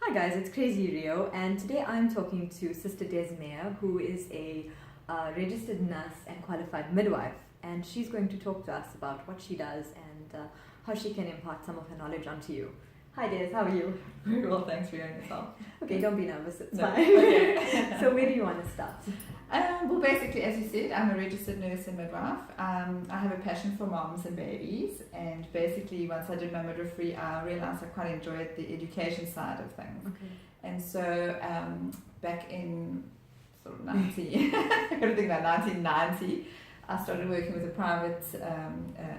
Hi guys, it's Crazy Rio, and today I'm talking to Sister Des Meyer, who is a registered nurse and qualified midwife, and she's going to talk to us about what she does and how she can impart some of her knowledge onto you. Hi Des, how are you? Very well, thanks for hearing yourself. Okay, don't be nervous, it's No, fine. okay. So where do you want to start? Well, basically, as you said, I'm a registered nurse and midwife. I have a passion for moms and babies, and basically once I did my midwifery, I realised I quite enjoyed the education side of things. Okay. And so back in sort of 1990, I started working with a private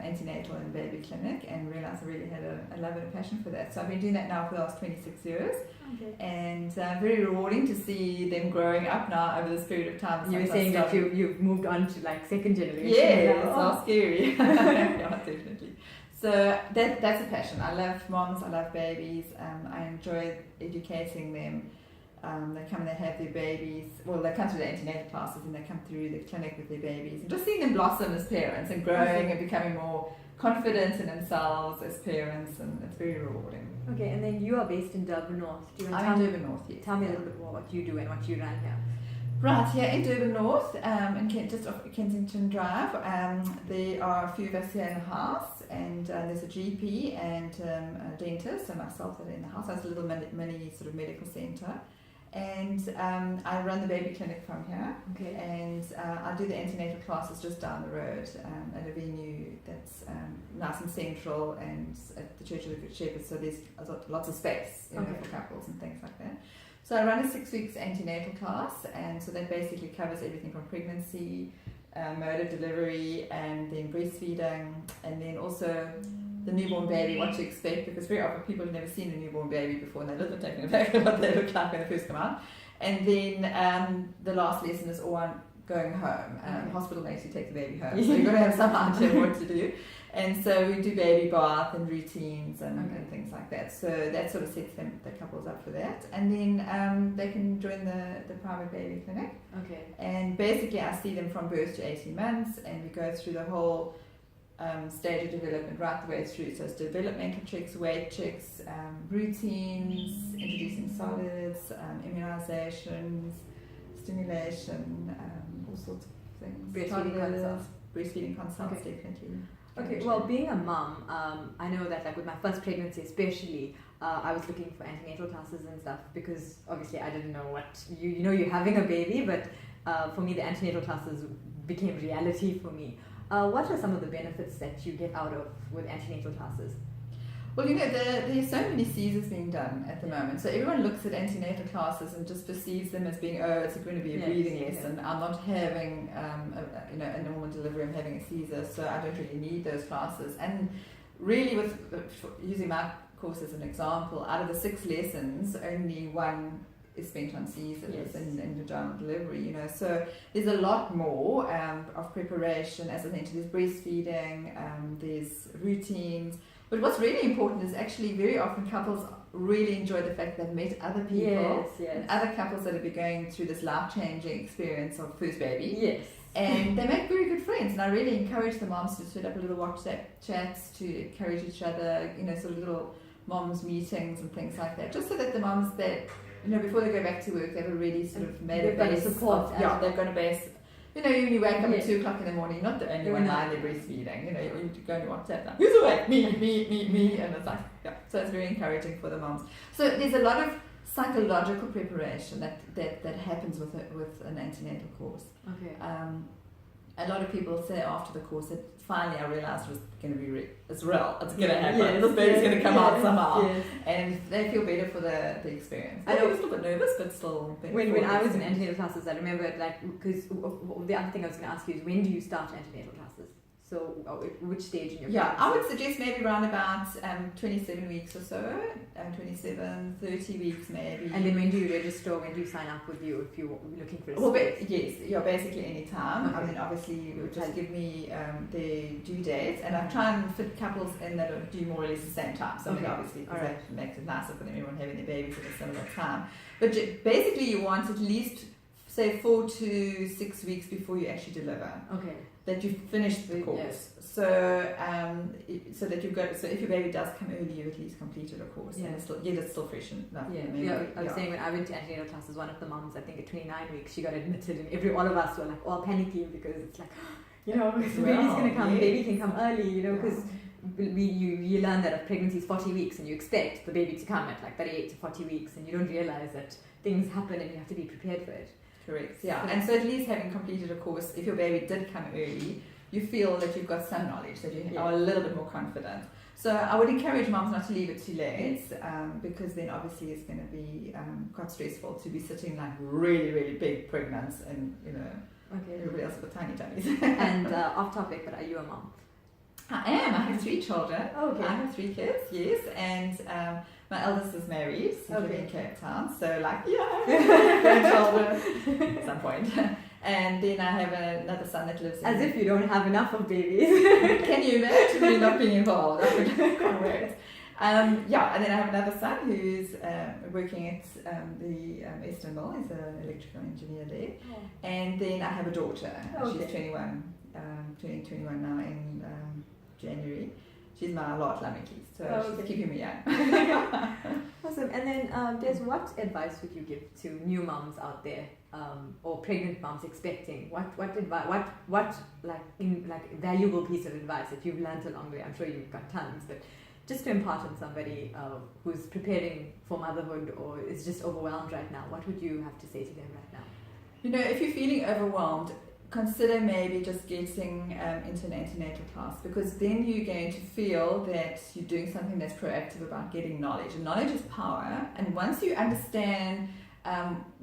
antenatal and baby clinic and realised I really had a love and a passion for that. So I've been doing that now for the last 26 years. Okay. And very rewarding to see them growing up now over this period of time. You were saying that you've moved on to like second generation. Yeah, now. it's all scary. Yeah, definitely. So that's a passion. I love moms, I love babies. I enjoy educating them. They come and they have their babies. Well, they come through the antenatal classes and they come through the clinic with their babies. And just seeing them blossom as parents and growing and becoming more confident in themselves as parents, and it's very rewarding. Okay, and then you are based in Durban North. Do you want to I'm in Durban North, yes. tell me a little bit more what you do and what you run here? Right, here in Durban North, just off Kensington Drive, there are a few of us here in the house, and there's a GP and a dentist, and myself that are in the house. That's a little mini sort of medical centre. And I run the baby clinic from here. Okay. And I do the antenatal classes just down the road at a venue that's nice and central and at the Church of the Good Shepherd, so there's lots of space for couples and things like that. So I run a 6 weeks antenatal class, and so that basically covers everything from pregnancy, mode of delivery, and then breastfeeding, and then also the newborn baby, what to expect, because very often people have never seen a newborn baby before and they're a little bit taken aback at what they look like when they first come out. And then the last lesson is all on going home. Hospital makes you take the baby home, so you've got to have some idea what to do. And so we do baby bath and routines and things like that. So that sort of sets the couples up for that. And then they can join the private baby clinic. Okay. And basically I see them from birth to 18 months, and we go through the whole stage of development right the way through. So it's developmental checks, weight checks, routines, introducing solids, immunizations, stimulation, all sorts of things. Breastfeeding consults, definitely. Okay, well, being a mom, I know that like with my first pregnancy especially, I was looking for antenatal classes and stuff because obviously I didn't know what, you're having a baby, but for me the antenatal classes became reality for me. What are some of the benefits that you get out of with antenatal classes? Well, there's so many Caesars being done at the moment, so everyone looks at antenatal classes and just perceives them as being, it's going to be a breathing lesson. I'm not having a normal delivery, I'm having a Caesar, so I don't really need those classes. And really, with using my course as an example, out of the 6 lessons, only 1 is spent on Caesars and vaginal delivery, so there's a lot more of preparation. As I mentioned, there's breastfeeding, there's routines, but what's really important is actually very often couples really enjoy the fact they've met other people and other couples that have been going through this life-changing experience of first baby, and they make very good friends. And I really encourage the moms to set up a little WhatsApp chats to encourage each other, sort of little moms meetings and things like that, just so that the moms that before they go back to work, they've already sort of made a base support. They've got a base. When you wake up at 2 o'clock in the morning, you're not the only one lying there breastfeeding. You need to go and WhatsApp now. Who's awake? Me, and it's like, So it's very encouraging for the moms. So there's a lot of psychological preparation that happens with an antenatal course. Okay. A lot of people say after the course that finally I realised it was going to be it's real. It's going to happen. This baby's going to come out somehow, and they feel better for the experience. I was a little bit nervous, but still. When I was in antenatal classes, I remember because the other thing I was going to ask you is, when do you start antenatal classes? So which stage in your pregnancy? I would suggest maybe around about 27 weeks or so, 30 weeks maybe. And then when do you register? When do you sign up with you if you're looking for a space? Basically any time. I mean, obviously you would just give me the due dates, and I try and fit couples in that are due more or less the same time. So obviously that makes it nicer for them, everyone having their babies at a similar time. But basically you want at least say 4 to 6 weeks before you actually deliver. Okay. that you've finished the course. Yes. So so that you've got, so if your baby does come early, you've at least completed a course. Yeah. And it's still fresh and enough. I was saying when I went to antenatal classes, one of the moms, I think at 29 weeks, she got admitted, and all of us were like all panicking because it's like, the baby's going to come, the baby can come early, because you learn that a pregnancy is 40 weeks and you expect the baby to come at like 38 to 40 weeks, and you don't realize that things happen and you have to be prepared for it. Correct, yeah. And so at least having completed a course, if your baby did come early, you feel that you've got some knowledge, that you are a little bit more confident. So I would encourage moms not to leave it too late, because then obviously it's going to be quite stressful to be sitting like really, really big pregnant and, everybody else with tiny tummies. And off topic, but are you a mom? I am. I have 3 children. Oh, okay. I have 3 kids, yes. And my eldest is married. She's living in Cape Town. So grandchildren at some point. And then I have another son that lives in... As if you don't have enough of babies. Can you imagine me not being involved? I can't wait. And then I have another son who's working at the Eastern Mill. He's an electrical engineer there. Oh. And then I have a daughter. Okay. She's 21, turning 21 now in January. She's my lot lamiki, so she's keeping me young. Awesome. And then, Des, what advice would you give to new moms out there, or pregnant moms expecting? What valuable piece of advice that you've learned along the way? I'm sure you've got tons, but just to impart on somebody who's preparing for motherhood or is just overwhelmed right now, what would you have to say to them right now? If you're feeling overwhelmed, consider maybe just getting into an antenatal class, because then you're going to feel that you're doing something that's proactive about getting knowledge. And knowledge is power. And once you understand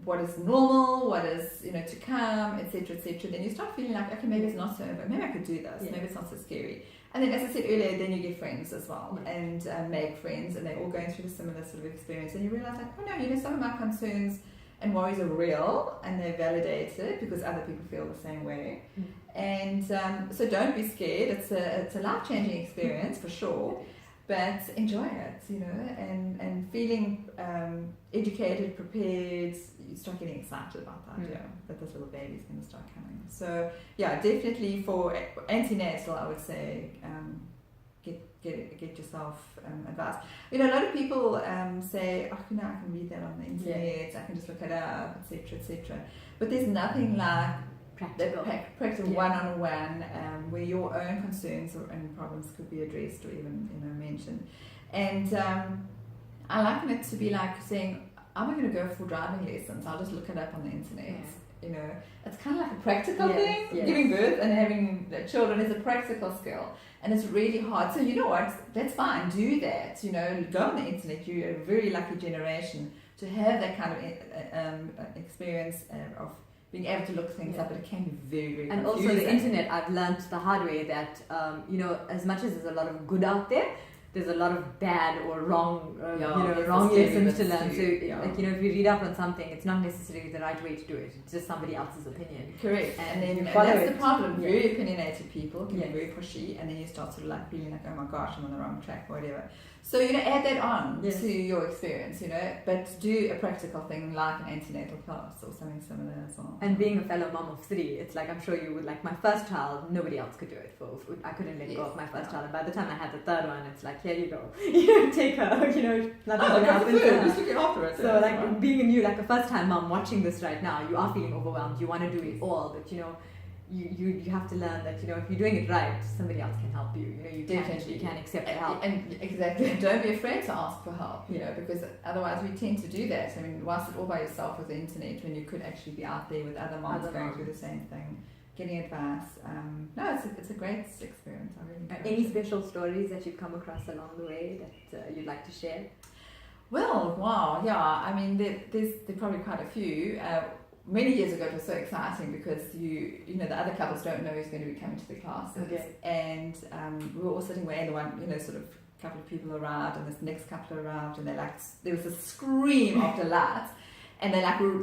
what is normal, what is to come, etc., then you start feeling like, okay, maybe it's not so, but maybe I could do this. Yeah. Maybe it's not so scary. And then, as I said earlier, then you get friends as well, and make friends, and they're all going through a similar sort of experience, and you realize like, oh no, some of my concerns and worries are real, and they're validated because other people feel the same way. And so don't be scared. It's a life-changing experience for sure, but enjoy it, and feeling educated, prepared. You start getting excited about the idea that this little baby's going to start coming. So yeah, definitely for antenatal, I would say get yourself advice. A lot of people say, I can read that on the internet, I can just look it up, etc. But there's nothing like practical one-on-one where your own concerns and problems could be addressed or even mentioned. And I liken it to be like saying, I'm going to go for driving lessons. I'll just look it up on the internet. It's kind of like a practical thing. Yes. Giving birth and having children is a practical skill, and it's really hard. So you know what? That's fine. Do that. Go on the internet. You're a very lucky generation to have that kind of experience of being able to look things up, but it can be very, very confusing. And also the internet, I've learned the hard way that as much as there's a lot of good out there, there's a lot of bad or wrong, wrong lessons to learn. So, if you read up on something, it's not necessarily the right way to do it. It's just somebody else's opinion. Correct. And that's the problem. Very opinionated people can be very pushy, and then you start sort of like feeling like, oh my gosh, I'm on the wrong track or whatever. So, add that on to your experience, but do a practical thing like an antenatal class or something similar as well. And being a fellow mom of 3, it's like, I'm sure you would, like my first child, nobody else could do it for. I couldn't let go of my first child. And by the time I had the third one, it's like, here you go. Take her, nothing's going to happen to her. Just look after it. So, like, being a first-time mom watching this right now, you are feeling overwhelmed. You want to do it all, but, you have to learn that, if you're doing it right, somebody else can help you. You can accept the help. And exactly. And don't be afraid to ask for help, because otherwise we tend to do that. I mean, why sit all by yourself with the internet when you could actually be out there with other moms going through the same thing, getting advice. No, it's a great experience. I really Any special stories that you've come across along the way that you'd like to share? Well, wow, yeah. I mean, there's probably quite a few. Many years ago, it was so exciting because the other couples don't know who's going to be coming to the classes, and we were all sitting waiting. One, sort of couple of people arrived, and this next couple arrived, and there was a scream after lights, and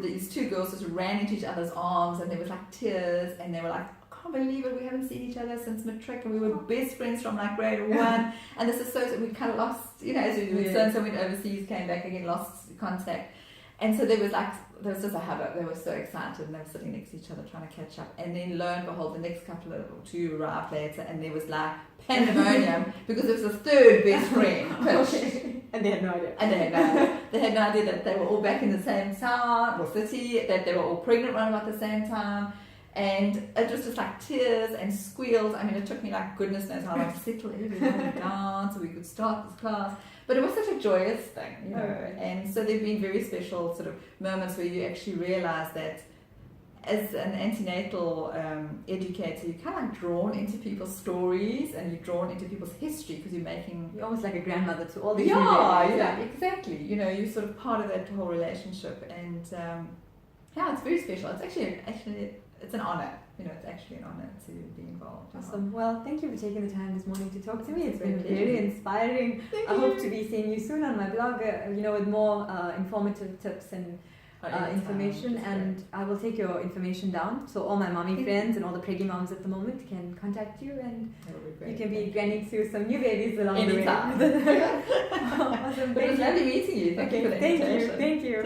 these 2 girls just ran into each other's arms, and there was like tears, and they were like, I can't believe it, we haven't seen each other since matric, and we were best friends from like grade 1, and this is so we kind of lost, as we went, so went overseas, came back again, lost contact. And so there was just a hubbub. They were so excited and they were sitting next to each other trying to catch up. And then lo and behold, the next couple of two arrived later and there was like pandemonium because there was a third best friend pitched. And they had no idea. And they had no idea that they were all back in the same town or city, that they were all pregnant around about the same time. And it was just like tears and squeals. I mean, it took me like goodness knows how long to settle everyone down so we could start this class. But it was such a joyous thing, you know. And so there have been very special sort of moments where you actually realise that as an antenatal educator, you're kind of like drawn into people's stories and you're drawn into people's history because you're almost like a grandmother to all these yeah, exactly. You know, you're sort of part of that whole relationship, and it's very special. It's actually it's an honor. You know, it's actually an honor to be involved. Awesome. Well, thank you for taking the time this morning to talk to me. It's been Thank very you. inspiring. I hope to be seeing you soon on my blog, with more informative tips and information. And I will take your information down. So all my mommy friends and all the preggy moms at the moment can contact you, and you can be granny to some new babies along the way. Anytime. Awesome. It was lovely meeting you. Thank you for the invitation. Thank you.